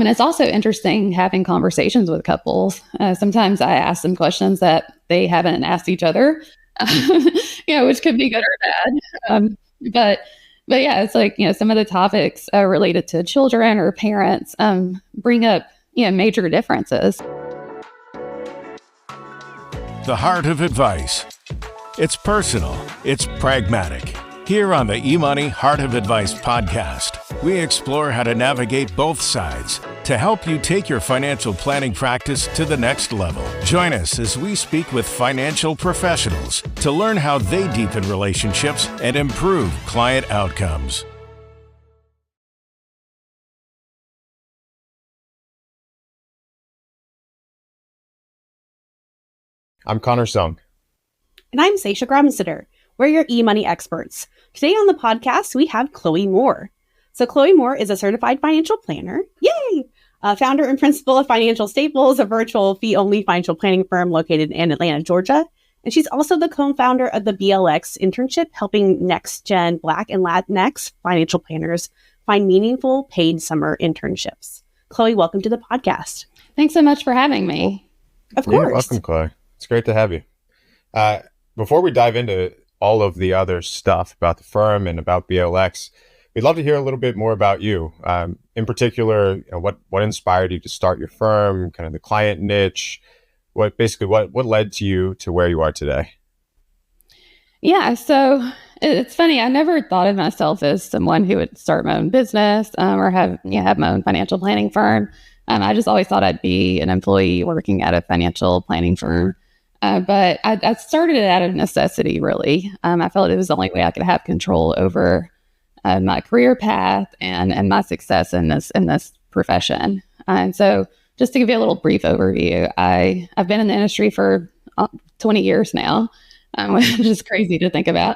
And it's also interesting having conversations with couples. Sometimes I ask them questions that they haven't asked each other, which could be good or bad. But but yeah, it's like, some of the topics related to children or parents bring up, major differences. The Heart of Advice. It's personal. It's pragmatic. Here on the eMoney Heart of Advice podcast, we explore how to navigate both sides to help you take your financial planning practice to the next level. Join us as we speak with financial professionals to learn how they deepen relationships and improve client outcomes. I'm Connor Sung. And I'm Seisha Gromsitter. We're your eMoney experts. Today on the podcast, we have Chloe Moore. So Chloe Moore is a certified financial planner. Yay! Founder and principal of Financial Staples, a virtual fee-only financial planning firm located in Atlanta, Georgia. And she's also the co-founder of the BLX Internship, helping next-gen Black and Latinx financial planners find meaningful paid summer internships. Chloe, welcome to the podcast. Thanks so much for having me. Of course. You're welcome, Chloe. It's great to have you. Before we dive into all of the other stuff about the firm and about BLX, we'd love to hear a little bit more about you. In particular, what inspired you to start your firm, kind of the client niche, what led to you to where you are today? Yeah, so it's funny. I never thought of myself as someone who would start my own business or have my own financial planning firm. I just always thought I'd be an employee working at a financial planning firm. But I started it out of necessity, really. I felt it was the only way I could have control over my career path and my success in this profession. And so just to give you a little brief overview, I've been in the industry for 20 years now, which is crazy to think about.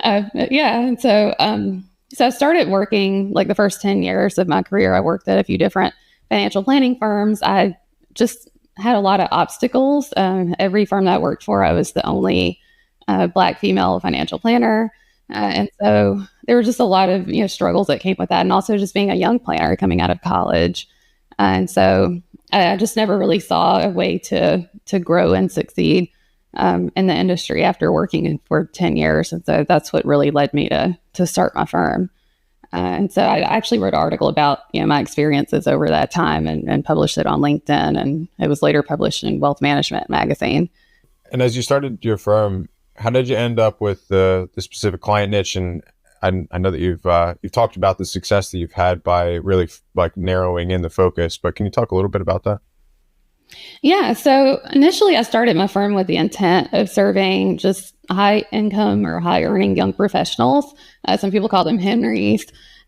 And so I started working like the first 10 years of my career. I worked at a few different financial planning firms. I just had a lot of obstacles. Every firm that I worked for, I was the only Black female financial planner. And so there were just a lot of struggles that came with that. And also just being a young planner coming out of college. And so I just never really saw a way to grow and succeed in the industry after working for 10 years. And so that's what really led me to start my firm. And so I actually wrote an article about my experiences over that time and published it on LinkedIn, and it was later published in Wealth Management magazine. And as you started your firm, how did you end up with the specific client niche? And I know that you've talked about the success that you've had by really narrowing in the focus, but can you talk a little bit about that? Yeah. So initially I started my firm with the intent of serving just high income or high earning young professionals. Some people call them Henrys.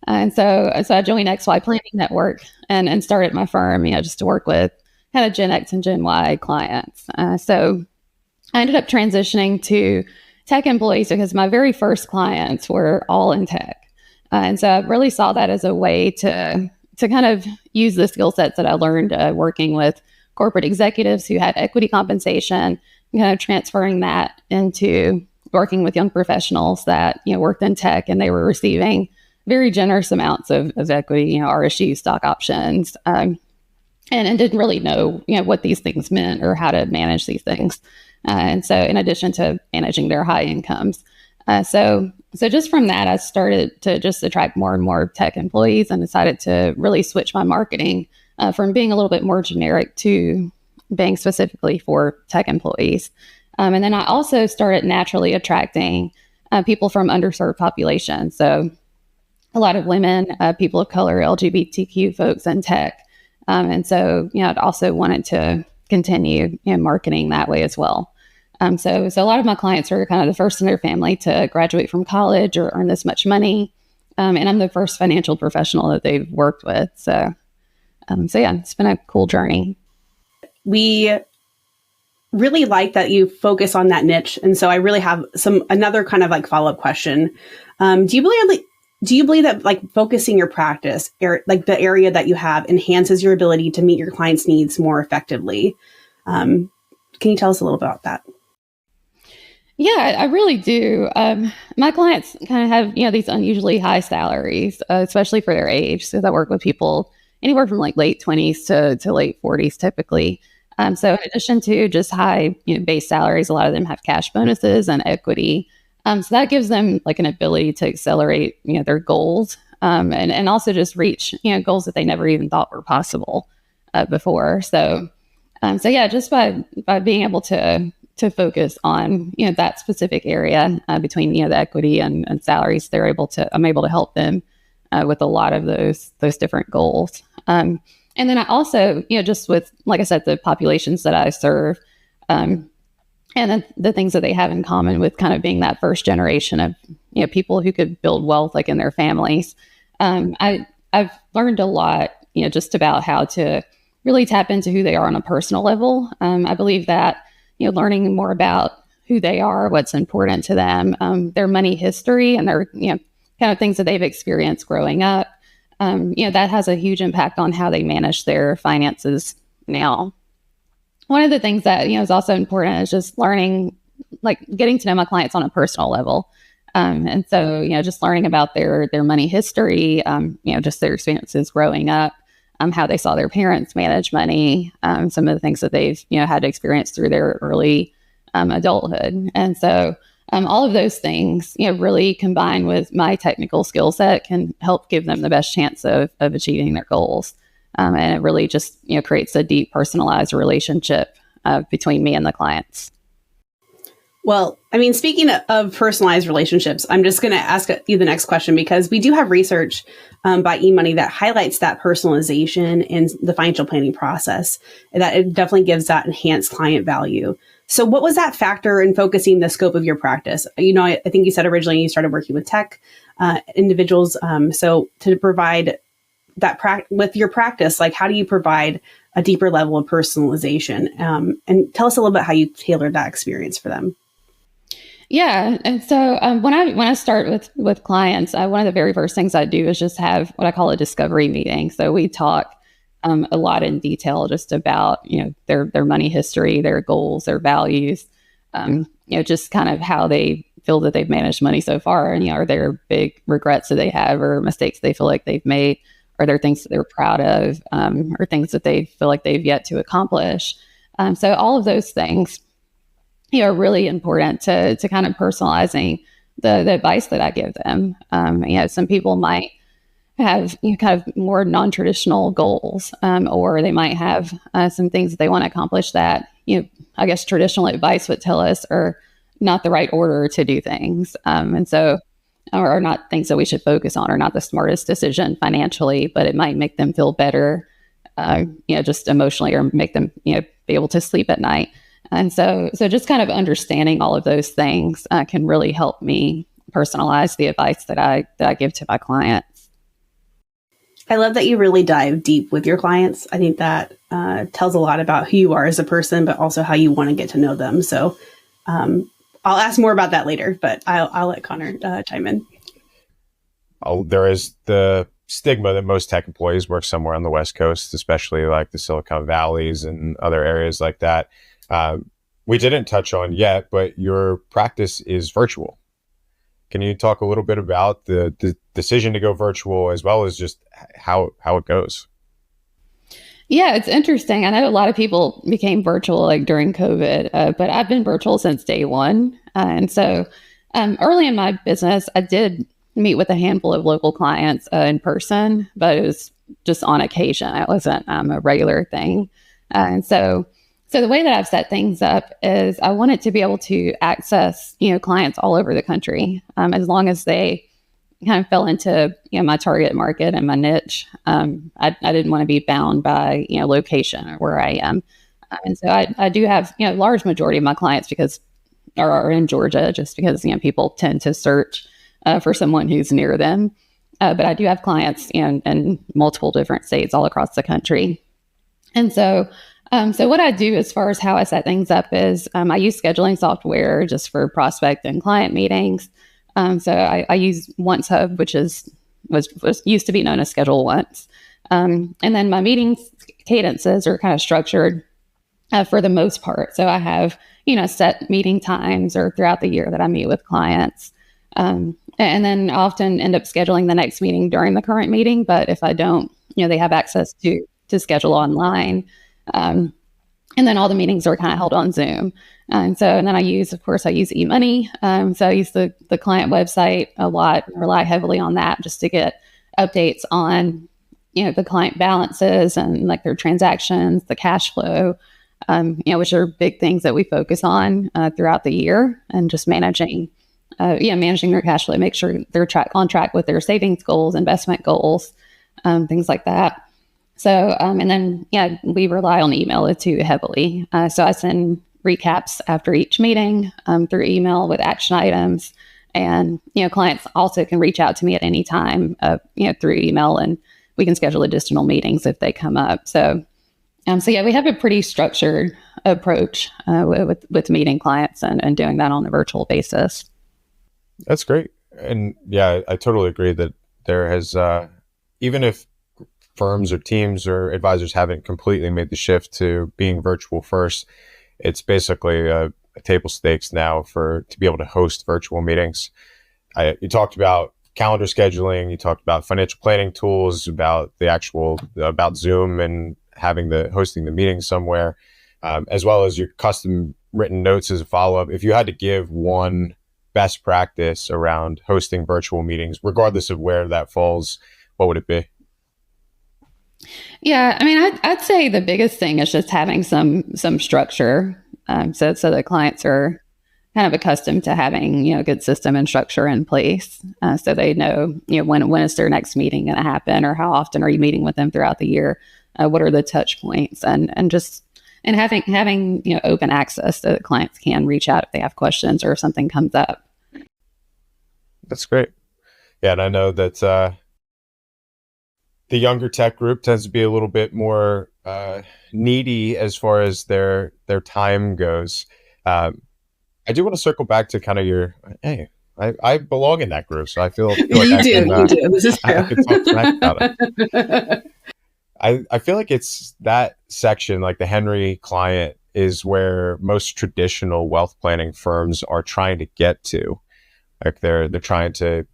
And so I joined XY Planning Network and started my firm, just to work with kind of Gen X and Gen Y clients. So I ended up transitioning to tech employees because my very first clients were all in tech. And so I really saw that as a way to kind of use the skill sets that I learned working with corporate executives who had equity compensation, kind of transferring that into working with young professionals that, worked in tech and they were receiving very generous amounts of equity, RSU, stock options, and didn't really know, what these things meant or how to manage these things. And so in addition to managing their high incomes. So just from that, I started to just attract more and more tech employees and decided to really switch my marketing from being a little bit more generic to being specifically for tech employees. And then I also started naturally attracting people from underserved populations. So a lot of women, people of color, LGBTQ folks in tech. And so, I'd also wanted to continue marketing that way as well. So a lot of my clients are kind of the first in their family to graduate from college or earn this much money. And I'm the first financial professional that they've worked with. So yeah, it's been a cool journey. We really like that you focus on that niche. And so I really have another kind of follow-up question. Do you believe that focusing your practice, the area that you have, enhances your ability to meet your clients' needs more effectively? Can you tell us a little about that? Yeah, I really do. My clients kind of have, these unusually high salaries, especially for their age. So I work with people anywhere from like late 20s to late 40s typically. So in addition to just high base salaries, a lot of them have cash bonuses and equity. So that gives them like an ability to accelerate their goals, and also just reach goals that they never even thought were possible before. So yeah, just by being able to focus on that specific area between the equity and salaries, I'm able to help them with a lot of those different goals. And then I also, just with, like I said, the populations that I serve, and then the things that they have in common with kind of being that first generation of, people who could build wealth like in their families. I've learned a lot, just about how to really tap into who they are on a personal level. I believe that, learning more about who they are, what's important to them, their money history, and their, kind of things that they've experienced growing up. That has a huge impact on how they manage their finances now. One of the things that, is also important is just learning, like getting to know my clients on a personal level. And so, just learning about their money history, just their experiences growing up, how they saw their parents manage money, some of the things that they've, had to experience through their early adulthood. And so, all of those things, really combined with my technical skill set can help give them the best chance of achieving their goals. And it really just, creates a deep personalized relationship between me and the clients. Well, I mean, speaking of personalized relationships, I'm just going to ask you the next question, because we do have research by eMoney that highlights that personalization in the financial planning process, and that it definitely gives that enhanced client value. So what was that factor in focusing the scope of your practice? I think you said originally you started working with tech individuals. So to provide that with your practice, like how do you provide a deeper level of personalization? And tell us a little bit how you tailored that experience for them. Yeah. And so when I start with clients, one of the very first things I do is just have what I call a discovery meeting. So we talk a lot in detail just about, their money history, their goals, their values, just kind of how they feel that they've managed money so far. And, are there big regrets that they have, or mistakes they feel like they've made? Are there things that they're proud of, or things that they feel like they've yet to accomplish? So all of those things, are really important to kind of personalizing the advice that I give them. Some people might have kind of more non-traditional goals, or they might have some things that they want to accomplish that, I guess traditional advice would tell us are not the right order to do things. And so, or not things that we should focus on, or not the smartest decision financially, but it might make them feel better, just emotionally, or make them, be able to sleep at night. And so just kind of understanding all of those things can really help me personalize the advice that I give to my clients. I love that you really dive deep with your clients. I think that tells a lot about who you are as a person, but also how you want to get to know them. So I'll ask more about that later, but I'll let Connor chime in. There is the stigma that most tech employees work somewhere on the West Coast, especially like the Silicon Valleys and other areas like that. We didn't touch on yet, but your practice is virtual. Can you talk a little bit about the decision to go virtual, as well as just how it goes? Yeah, it's interesting. I know a lot of people became virtual like during COVID, but I've been virtual since day one. And so early in my business, I did meet with a handful of local clients in person, but it was just on occasion. It wasn't a regular thing. And so the way that I've set things up is I wanted to be able to access, clients all over the country, as long as they kind of fell into, my target market and my niche. I didn't want to be bound by, location or where I am. And so I do have, large majority of my clients are in Georgia, just because, people tend to search for someone who's near them. But I do have clients in multiple different states all across the country. And so what I do as far as how I set things up is I use scheduling software just for prospect and client meetings. So I use Once Hub, which was used to be known as Schedule Once. And then my meeting cadences are kind of structured for the most part. So I have, set meeting times or throughout the year that I meet with clients. And then I often end up scheduling the next meeting during the current meeting. But if I don't, they have access to schedule online. And then all the meetings are kind of held on Zoom. And then I use eMoney. So I use the client website a lot, rely heavily on that just to get updates on, the client balances and like their transactions, the cash flow, which are big things that we focus on throughout the year, and just managing their cash flow, make sure they're on track with their savings goals, investment goals, things like that. So, we rely on email too heavily. So I send recaps after each meeting through email with action items. And, clients also can reach out to me at any time, through email, and we can schedule additional meetings if they come up. So we have a pretty structured approach with meeting clients and doing that on a virtual basis. That's great. And yeah, I totally agree that there has, even if firms or teams or advisors haven't completely made the shift to being virtual first, it's basically a table stakes now to be able to host virtual meetings. You talked about calendar scheduling, you talked about financial planning tools, about Zoom and hosting the meeting somewhere, as well as your custom written notes as a follow-up. If you had to give one best practice around hosting virtual meetings, regardless of where that falls, what would it be? Yeah, I mean, I'd say the biggest thing is just having some structure, so the clients are kind of accustomed to having a good system and structure in place, so they know when is their next meeting going to happen, or how often are you meeting with them throughout the year, what are the touch points, and having open access so that clients can reach out if they have questions or if something comes up. That's great. Yeah, and I know that the younger tech group tends to be a little bit more needy as far as their time goes. I do want to circle back to kind of I belong in that group, so I feel like you do. This is true. I can talk smack about it. I feel like it's that section, like the Henry client, is where most traditional wealth planning firms are trying to get to. Like they're trying to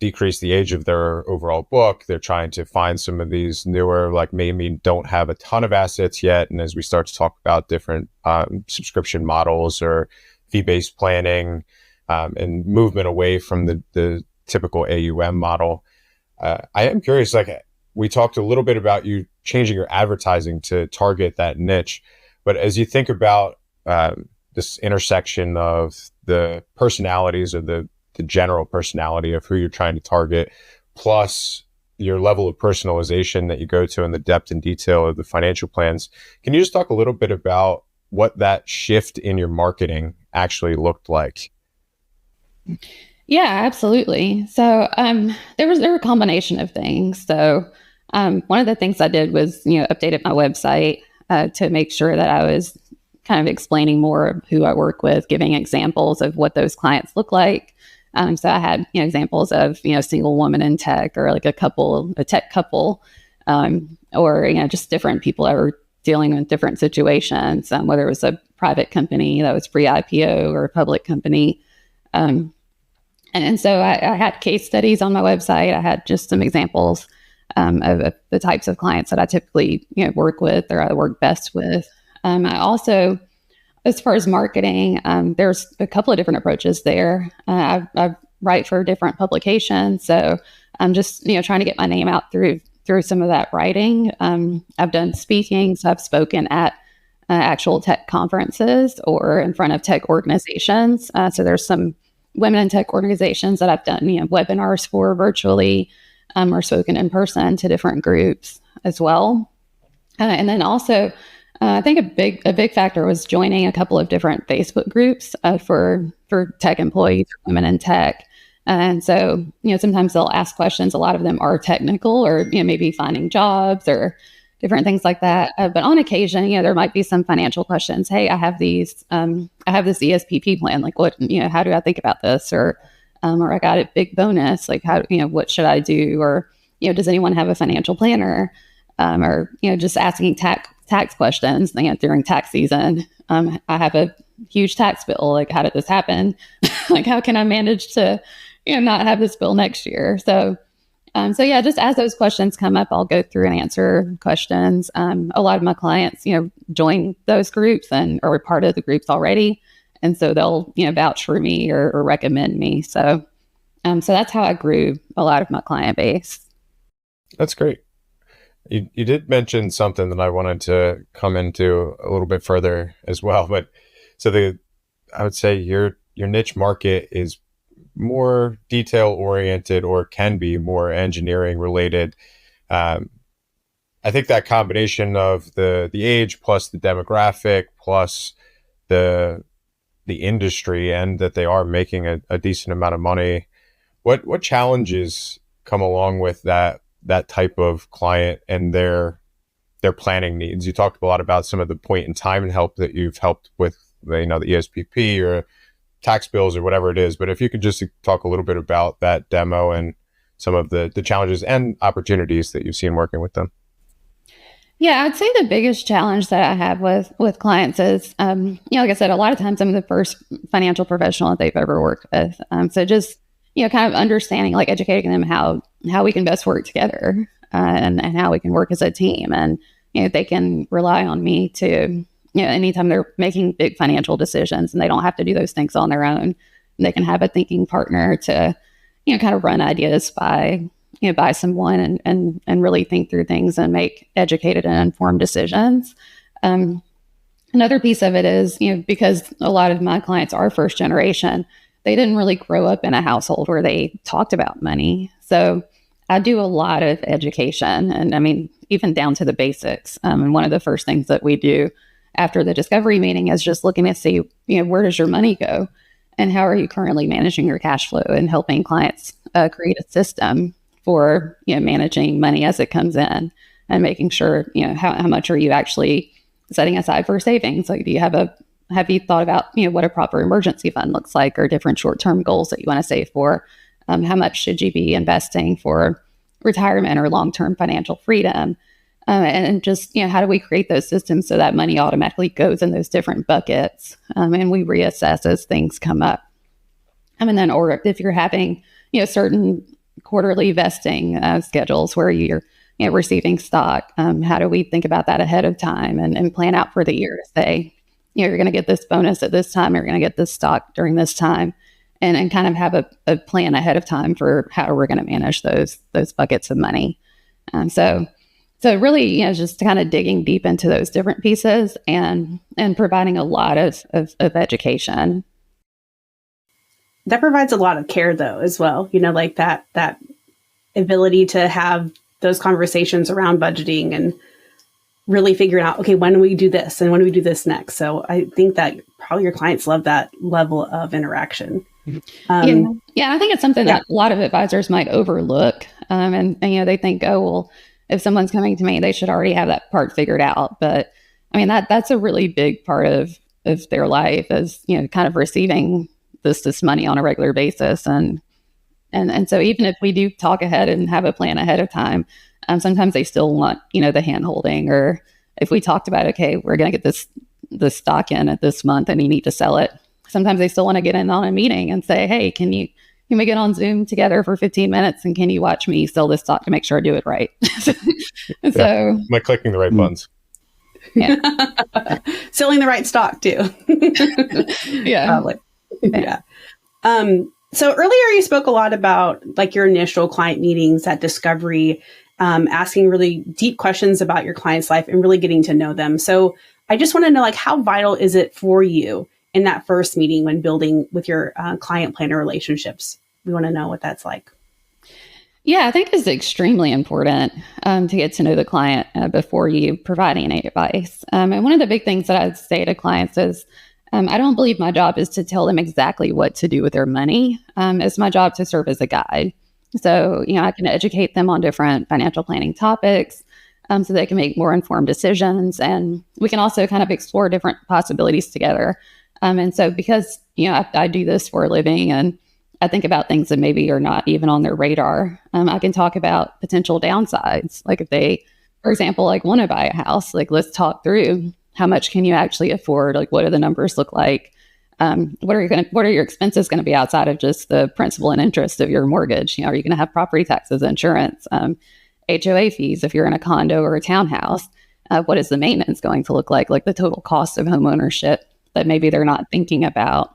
decrease the age of their overall book. They're trying to find some of these newer, maybe don't have a ton of assets yet. And as we start to talk about different subscription models or fee-based planning, and movement away from the typical AUM model, I am curious, we talked a little bit about you changing your advertising to target that niche, but as you think about this intersection of the personalities, or the general personality of who you're trying to target, plus your level of personalization that you go to and the depth and detail of the financial plans, can you just talk a little bit about what that shift in your marketing actually looked like? Yeah, absolutely. So there were a combination of things. So one of the things I did was updated my website to make sure that I was kind of explaining more of who I work with, giving examples of what those clients look like. So I had examples of a single woman in tech, or like a tech couple, or just different people that were dealing with different situations, whether it was a private company that was pre-IPO or a public company. And so I had case studies on my website. I had just some examples of the types of clients that I typically work with, or I work best with. I also, as far as marketing, there's a couple of different approaches there. I write for different publications, so I'm just trying to get my name out through some of that writing. I've done speaking, so I've spoken at actual tech conferences or in front of tech organizations. So there's some women in tech organizations that I've done webinars for virtually, or spoken in person to different groups as well. And then also, I think a big factor was joining a couple of different Facebook groups for tech employees, women in tech. And so, sometimes they'll ask questions. A lot of them are technical, or maybe finding jobs or different things like that. But on occasion, there might be some financial questions. Hey, I have this ESPP plan. Like, what, how do I think about this? Or I got a big bonus. Like, how, what should I do? Or, does anyone have a financial planner? Or, just asking tax questions during tax season. I have a huge tax bill. Like, how did this happen? Like, how can I manage to, not have this bill next year? So, So yeah, just as those questions come up, I'll go through and answer questions. A lot of my clients, join those groups and are part of the groups already. And so they'll, vouch for me or recommend me. So that's how I grew a lot of my client base. That's great. You did mention something that I wanted to come into a little bit further as well. But so I would say your niche market is more detail oriented, or can be more engineering related. I think that combination of the age plus the demographic plus the industry, and that they are making a decent amount of money. What challenges come along with that type of client and their planning needs? You talked a lot about some of the point in time and help that you've helped with, the ESPP or tax bills or whatever it is. But if you could just talk a little bit about that demo and some of the challenges and opportunities that you've seen working with them. Yeah, I'd say the biggest challenge that I have with clients is, like I said, a lot of times I'm the first financial professional that they've ever worked with. So just, kind of understanding, like educating them how we can best work together and how we can work as a team. And, they can rely on me to, anytime they're making big financial decisions and they don't have to do those things on their own, they can have a thinking partner to, kind of run ideas by someone and really think through things and make educated and informed decisions. Another piece of it is, because a lot of my clients are first generation, they didn't really grow up in a household where they talked about money. So I do a lot of education, and I mean, even down to the basics. And one of the first things that we do after the discovery meeting is just looking to see, where does your money go and how are you currently managing your cash flow, and helping clients create a system for, managing money as it comes in and making sure, how much are you actually setting aside for savings? Like, have you thought about, what a proper emergency fund looks like, or different short-term goals that you want to save for? How much should you be investing for retirement or long-term financial freedom? And just, how do we create those systems so that money automatically goes in those different buckets? And we reassess as things come up. And then, or if you're having, certain quarterly vesting schedules where you're receiving stock, how do we think about that ahead of time and plan out for the year to say, you're going to get this bonus at this time, you're going to get this stock during this time, and kind of have a plan ahead of time for how we're going to manage those buckets of money. So really, just kind of digging deep into those different pieces and providing a lot of education. That provides a lot of care, though, as well. Like that ability to have those conversations around budgeting and really figuring out, okay, when do we do this and when do we do this next? So I think that probably your clients love that level of interaction. Yeah, I think it's something that a lot of advisors might overlook. And they think, oh, well, if someone's coming to me, they should already have that part figured out. But I mean, that's a really big part of their life, is, kind of receiving this money on a regular basis. And so even if we do talk ahead and have a plan ahead of time, sometimes they still want, the hand holding. Or if we talked about, okay, we're going to get this stock in at this month and you need to sell it. Sometimes they still want to get in on a meeting and say, hey, can we get on Zoom together for 15 minutes and can you watch me sell this stock to make sure I do it right? So am I clicking the right buttons? Yeah. Selling the right stock too. Yeah. Probably. Yeah. So earlier you spoke a lot about like your initial client meetings at discovery, asking really deep questions about your client's life and really getting to know them. So I just want to know, like, how vital is it for you in that first meeting when building with your client planner relationships? We want to know what that's like. Yeah, I think it's extremely important to get to know the client before you provide any advice. And one of the big things that I say to clients is, I don't believe my job is to tell them exactly what to do with their money. It's my job to serve as a guide. So, I can educate them on different financial planning topics so they can make more informed decisions. And we can also kind of explore different possibilities together. And so because, I do this for a living and I think about things that maybe are not even on their radar, I can talk about potential downsides. Like if they, for example, like want to buy a house, like let's talk through how much can you actually afford? Like what do the numbers look like? What are your expenses going to be outside of just the principal and interest of your mortgage? Are you going to have property taxes, insurance, HOA fees if you're in a condo or a townhouse? What is the maintenance going to look like the total cost of home ownership that maybe they're not thinking about?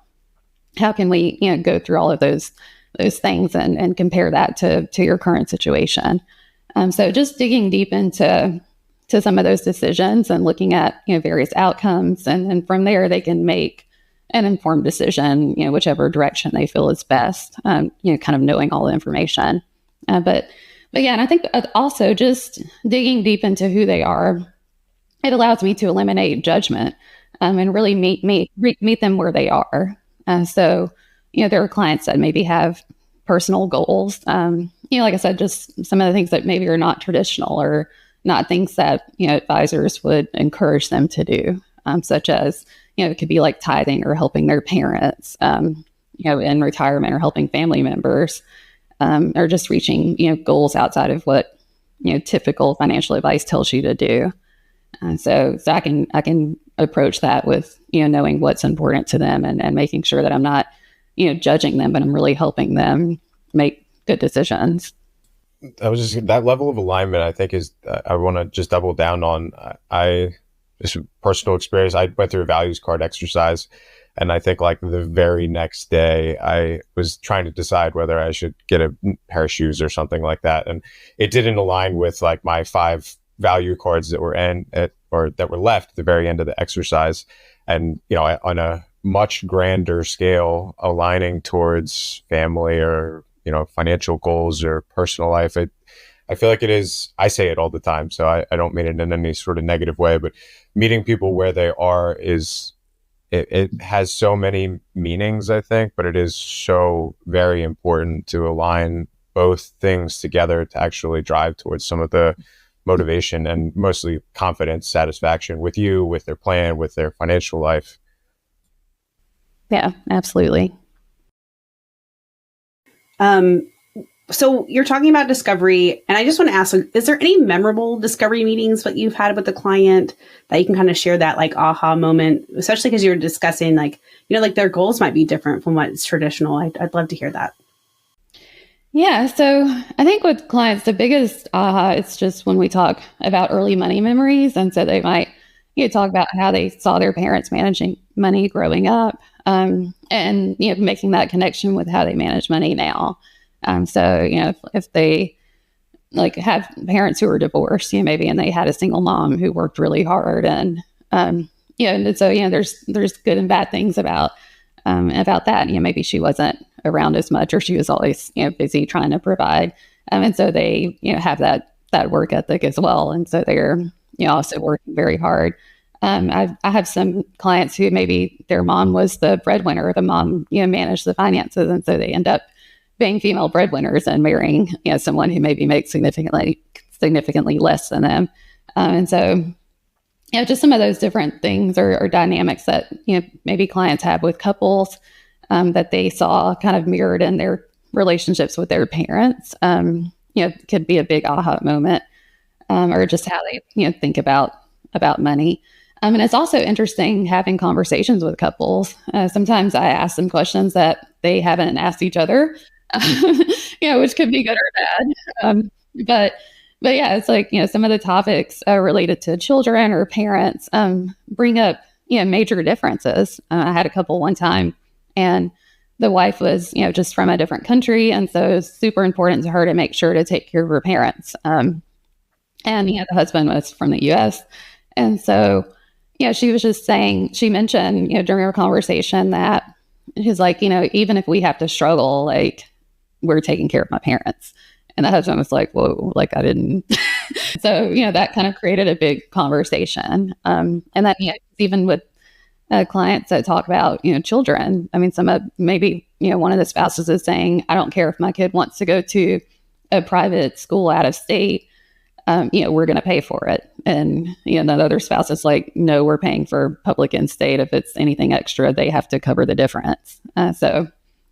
How can we, go through all of those things and compare that to your current situation? So just digging deep into some of those decisions and looking at, various outcomes. And from there, they can make an informed decision, whichever direction they feel is best, kind of knowing all the information. But yeah, and I think also just digging deep into who they are, it allows me to eliminate judgment and really meet them where they are. So, there are clients that maybe have personal goals. Like I said, just some of the things that maybe are not traditional or not things that, advisors would encourage them to do, such as, it could be like tithing or helping their parents, in retirement or helping family members, or just reaching, goals outside of what, typical financial advice tells you to do. So I can approach that with, knowing what's important to them and making sure that I'm not, judging them, but I'm really helping them make good decisions. That level of alignment, I think I want to just double down on. This personal experience, I went through a values card exercise, and I think like the very next day I was trying to decide whether I should get a pair of shoes or something like that. And it didn't align with like my 5 value cards that were that were left at the very end of the exercise. And, on a much grander scale, aligning towards family or, financial goals or personal life, I feel like it is, I say it all the time, so I don't mean it in any sort of negative way, but meeting people where they are it has so many meanings, I think, but it is so very important to align both things together to actually drive towards some of the motivation and mostly confidence, satisfaction with you, with their plan, with their financial life. Yeah, absolutely. So you're talking about discovery, and I just want to ask, is there any memorable discovery meetings that you've had with the client that you can kind of share that like aha moment, especially because you're discussing like their goals might be different from what's traditional. I'd love to hear that. Yeah. So I think with clients, the biggest aha is just when we talk about early money memories. And so they might, talk about how they saw their parents managing money growing up, and, making that connection with how they manage money now. So, if they like have parents who are divorced, maybe, and they had a single mom who worked really hard and, and so, there's good and bad things about that. Maybe she wasn't around as much, or she was always, busy trying to provide. And so they, have that work ethic as well. And so they're, also working very hard. I have some clients who maybe their mom was the breadwinner, the mom, managed the finances. And so they end up being female breadwinners and marrying, someone who maybe makes significantly less than them. And so, just some of those different things or dynamics that, maybe clients have with couples that they saw kind of mirrored in their relationships with their parents, could be a big aha moment, or just how they, think about money. And it's also interesting having conversations with couples. Sometimes I ask them questions that they haven't asked each other, which could be good or bad. But yeah, it's like, some of the topics related to children or parents bring up, major differences. I had a couple one time, and the wife was, just from a different country. And so it was super important to her to make sure to take care of her parents. And, the husband was from the US. And so, she was just saying, she mentioned, during our conversation that she's like, even if we have to struggle, like we're taking care of my parents. And the husband was like, whoa, like I didn't. So, that kind of created a big conversation. And then, even with clients that talk about, children, I mean, maybe, one of the spouses is saying, I don't care if my kid wants to go to a private school out of state. We're going to pay for it. And, the other spouse is like, no, we're paying for public and state. If it's anything extra, they have to cover the difference. So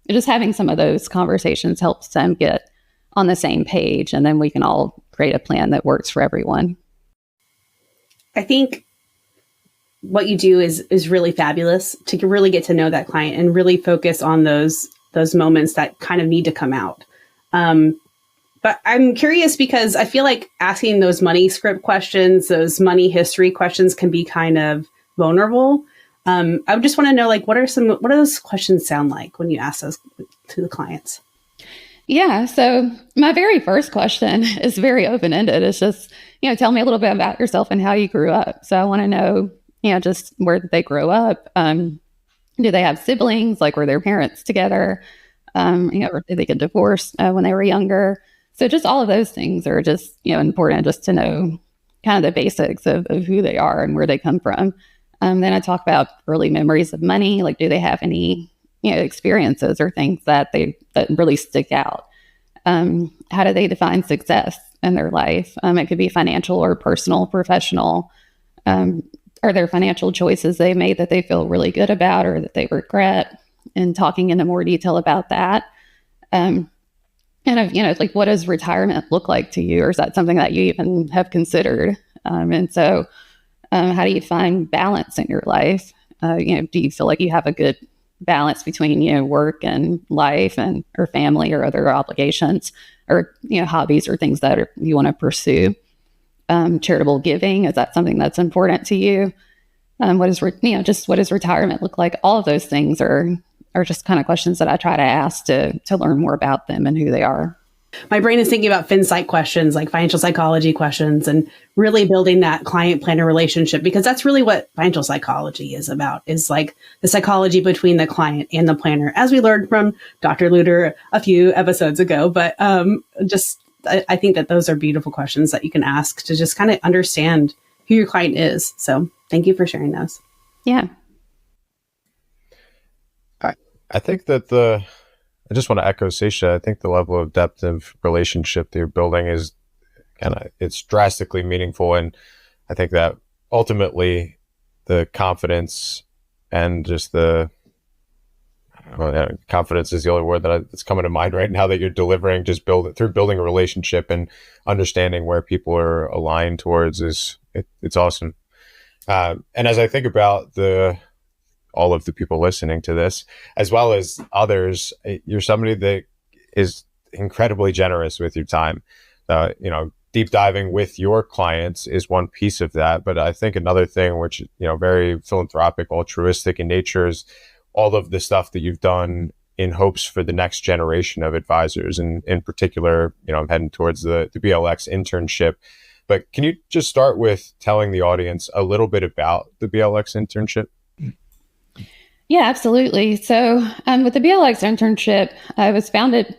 just having some of those conversations helps them get on the same page. And then we can all create a plan that works for everyone. I think what you do is really fabulous to really get to know that client and really focus on those moments that kind of need to come out. But I'm curious because I feel like asking those money script questions, those money history questions can be kind of vulnerable. I just want to know, like, what do those questions sound like when you ask those to the clients? Yeah. So my very first question is very open-ended. It's just, tell me a little bit about yourself and how you grew up. So I want to know, just where did they grow up? Do they have siblings? Like, were their parents together? Or did they get divorced when they were younger? So just all of those things are just, important just to know kind of the basics of who they are and where they come from. Then I talk about early memories of money. Like, do they have any, experiences or things that really stick out? How do they define success in their life? It could be financial or personal, professional. Are there financial choices they made that they feel really good about or that they regret? And talking into more detail about that. And like, what does retirement look like to you? Or is that something that you even have considered? And so how do you find balance in your life? Do you feel like you have a good balance between, work and life and or family or other obligations or, hobbies or things that you want to pursue? Charitable giving, is that something that's important to you? What does retirement look like? All of those things are just kind of questions that I try to ask to learn more about them and who they are. My brain is thinking about FinPsych questions, like financial psychology questions, and really building that client planner relationship, because that's really what financial psychology is about, is like the psychology between the client and the planner, as we learned from Dr. Luter a few episodes ago. But I think that those are beautiful questions that you can ask to just kind of understand who your client is. So thank you for sharing those. Yeah. I think that I just want to echo Seisha. I think the level of depth of relationship that you're building is it's drastically meaningful. And I think that ultimately the confidence and just confidence is the only word that's coming to mind right now that you're delivering, just through building a relationship and understanding where people are aligned towards it's awesome. And as I think about all of the people listening to this, as well as others, you're somebody that is incredibly generous with your time. Deep diving with your clients is one piece of that. But I think another thing, which, very philanthropic, altruistic in nature, is all of the stuff that you've done in hopes for the next generation of advisors. And in particular, I'm heading towards the BLX internship. But can you just start with telling the audience a little bit about the BLX internship? Yeah, absolutely. So with the BLX internship, it was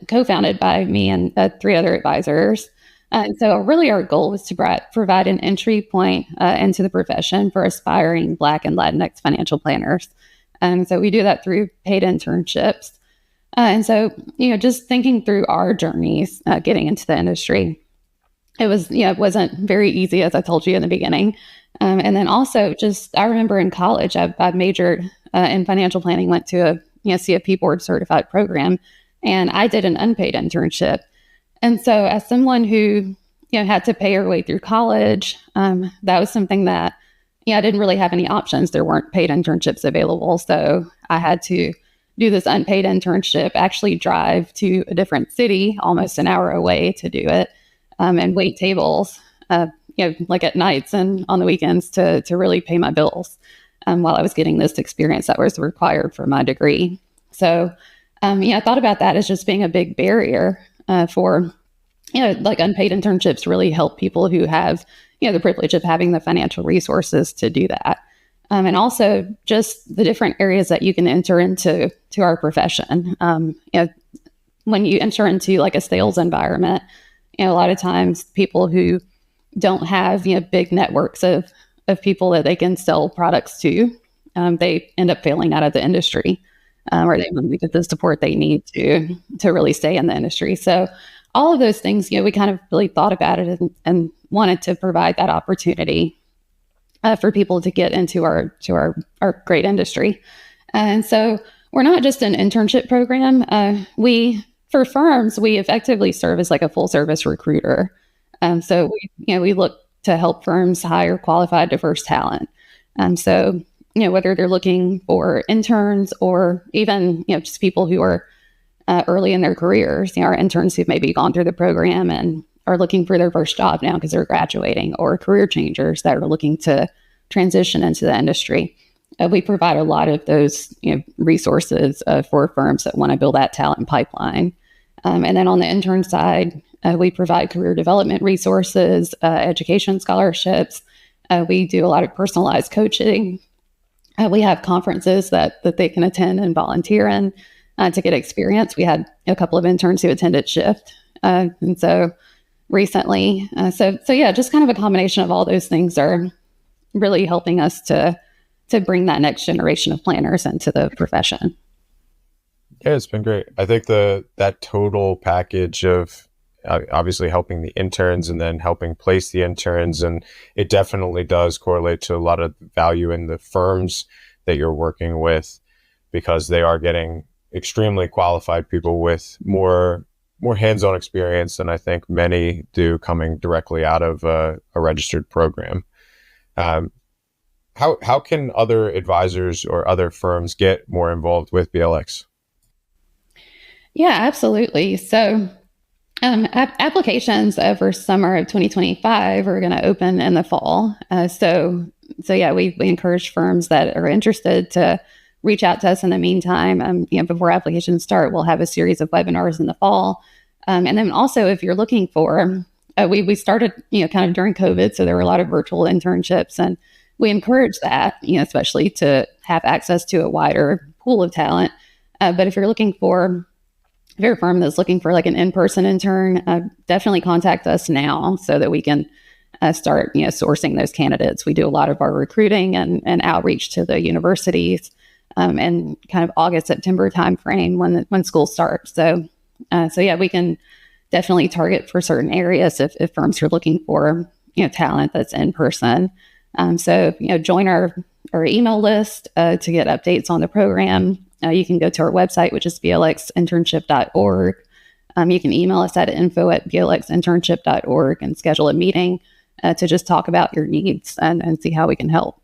co-founded by me and 3 other advisors. And so really our goal was to provide an entry point into the profession for aspiring Black and Latinx financial planners. And so we do that through paid internships. And so, just thinking through our journeys getting into the industry, it wasn't very easy, as I told you in the beginning. And then also I remember in college, I majored in financial planning, went to a CFP board certified program, and I did an unpaid internship. And so as someone who, had to pay her way through college, that was something that, I didn't really have any options. There weren't paid internships available. So I had to do this unpaid internship, actually drive to a different city, almost an hour away to do it, and wait tables, like at nights and on the weekends to really pay my bills while I was getting this experience that was required for my degree. So, I thought about that as just being a big barrier for, like unpaid internships really help people who have, the privilege of having the financial resources to do that. And also just the different areas that you can enter into our profession. When you enter into like a sales environment, a lot of times people who don't have, big networks of people that they can sell products to, they end up failing out of the industry, or they don't get the support they need to really stay in the industry. So all of those things, we kind of really thought about it and wanted to provide that opportunity for people to get into our great industry. And so we're not just an internship program. For firms, we effectively serve as like a full service recruiter. So we look to help firms hire qualified, diverse talent. So, whether they're looking for interns or even, just people who are early in their careers, our interns who've maybe gone through the program and are looking for their first job now because they're graduating, or career changers that are looking to transition into the industry. We provide a lot of those resources for firms that want to build that talent pipeline. And then on the intern side, we provide career development resources, education scholarships. We do a lot of personalized coaching. We have conferences that they can attend and volunteer in to get experience. We had a couple of interns who attended Shift. And so recently, so yeah, just kind of a combination of all those things are really helping us to bring that next generation of planners into the profession. Yeah, it's been great. I think that total package of obviously helping the interns and then helping place the interns, and it definitely does correlate to a lot of value in the firms that you're working with, because they are getting extremely qualified people with more hands-on experience than I think many do coming directly out of a registered program. How can other advisors or other firms get more involved with BLX? Yeah, absolutely. So applications for summer of 2025 are going to open in the fall. So yeah, we encourage firms that are interested to reach out to us in the meantime. Before applications start, we'll have a series of webinars in the fall. And then also, if you're looking for, we started, kind of during COVID, so there were a lot of virtual internships, and we encourage that, especially to have access to a wider pool of talent. But if you're a firm that's looking for like an in-person intern, definitely contact us now so that we can start, sourcing those candidates. We do a lot of our recruiting and outreach to the universities and kind of August, September timeframe when school starts. So yeah, we can definitely target for certain areas if firms are looking for, talent that's in person. So, join our email list to get updates on the program. You can go to our website, which is blxinternship.org. You can email us at info@blxinternship.org and schedule a meeting to just talk about your needs and see how we can help.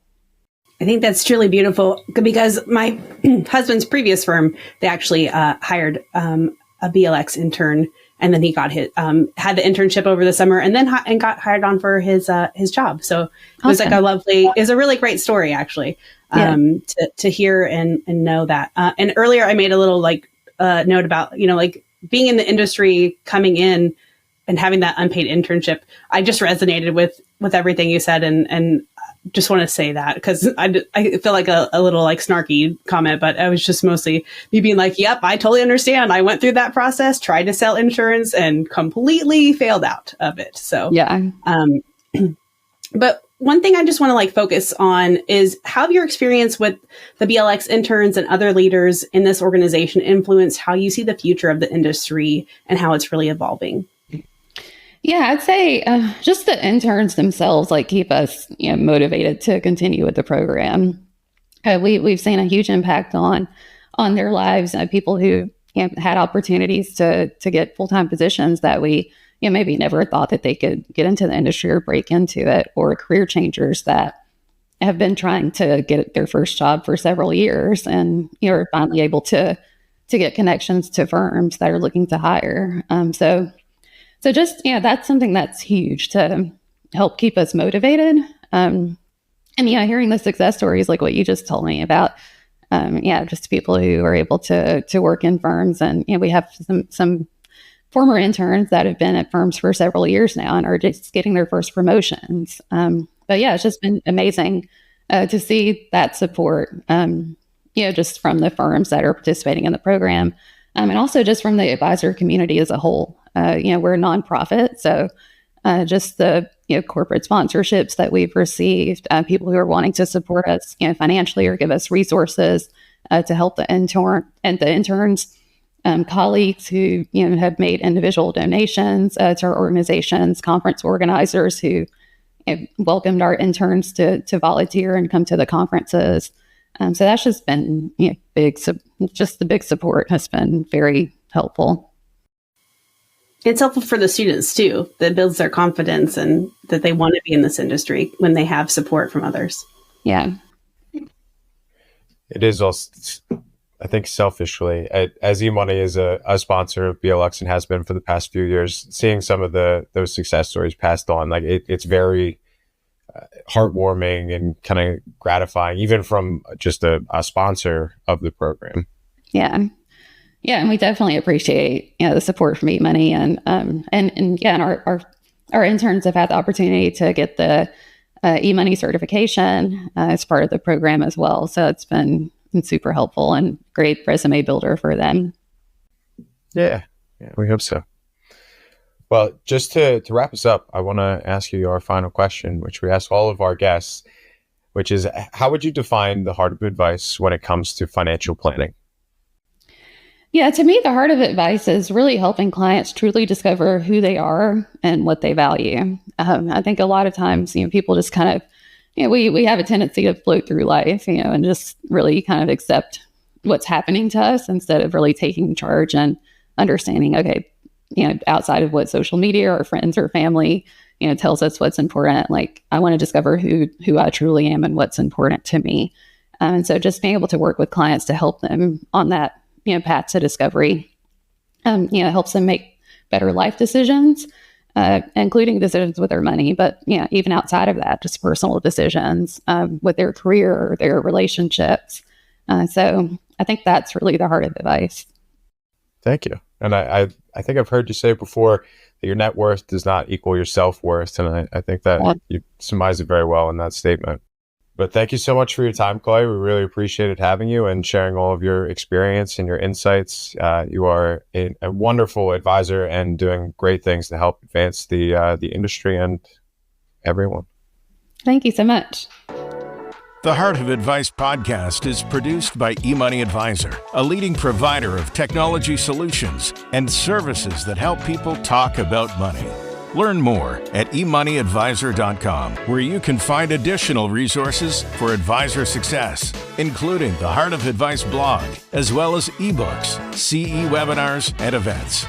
I think that's truly beautiful, because my husband's previous firm, they actually hired a BLX intern, and then he got had the internship over the summer, and then and got hired on for his job. So it was like it's a really great story, actually, to hear and know that. And earlier I made a little note about, being in the industry, coming in and having that unpaid internship. I just resonated with everything you said, and just want to say that, because I feel like a little snarky comment, but I was just mostly me being like, yep, I totally understand. I went through that process, tried to sell insurance, and completely failed out of it. So, yeah. But one thing I just want to focus on is how your experience with the BLX interns and other leaders in this organization influenced how you see the future of the industry and how it's really evolving. Yeah, I'd say just the interns themselves keep us motivated to continue with the program. We've seen a huge impact on their lives. People who had opportunities to get full-time positions that we maybe never thought that they could get into the industry or break into it, or career changers that have been trying to get their first job for several years and are finally able to get connections to firms that are looking to hire. So just, that's something that's huge to help keep us motivated. And hearing the success stories like what you just told me about, just people who are able to work in firms. And, we have some former interns that have been at firms for several years now and are just getting their first promotions. But yeah, it's just been amazing to see that support, just from the firms that are participating in the program. And also just from the advisor community as a whole. We're a nonprofit, so just the corporate sponsorships that we've received, people who are wanting to support us financially or give us resources to help the interns, colleagues who have made individual donations to our organizations, conference organizers who welcomed our interns to volunteer and come to the conferences. So that's just been big. Just the big support has been very helpful. It's helpful for the students too, that builds their confidence and that they want to be in this industry when they have support from others. Yeah. It is also, I think selfishly, as eMoney is a sponsor of BLX and has been for the past few years, seeing some of those success stories passed on, like it's very heartwarming and kind of gratifying, even from just a sponsor of the program. Yeah. Yeah, and we definitely appreciate the support from eMoney, and our interns have had the opportunity to get the eMoney certification as part of the program as well. So it's been super helpful and great resume builder for them. Yeah, we hope so. Well, just to wrap us up, I want to ask you our final question, which we ask all of our guests, which is, how would you define the heart of advice when it comes to financial planning? Yeah, to me, the heart of advice is really helping clients truly discover who they are and what they value. I think a lot of times, people just kind of, we have a tendency to float through life, and just really kind of accept what's happening to us instead of really taking charge and understanding, okay, outside of what social media or friends or family, tells us what's important. Like, I want to discover who I truly am and what's important to me. And so just being able to work with clients to help them on that path to discovery, helps them make better life decisions, including decisions with their money, but even outside of that, just personal decisions with their career or their relationships. So I think that's really the heart of advice. Thank you. And I think I've heard you say before that your net worth does not equal your self-worth. And I think that you surmise it very well in that statement. But thank you so much for your time, Chloe. We really appreciated having you and sharing all of your experience and your insights. You are a wonderful advisor and doing great things to help advance the industry and everyone. Thank you so much. The Heart of Advice podcast is produced by eMoney Advisor, a leading provider of technology solutions and services that help people talk about money. Learn more at eMoneyAdvisor.com, where you can find additional resources for advisor success, including the Heart of Advice blog, as well as ebooks, CE webinars, and events.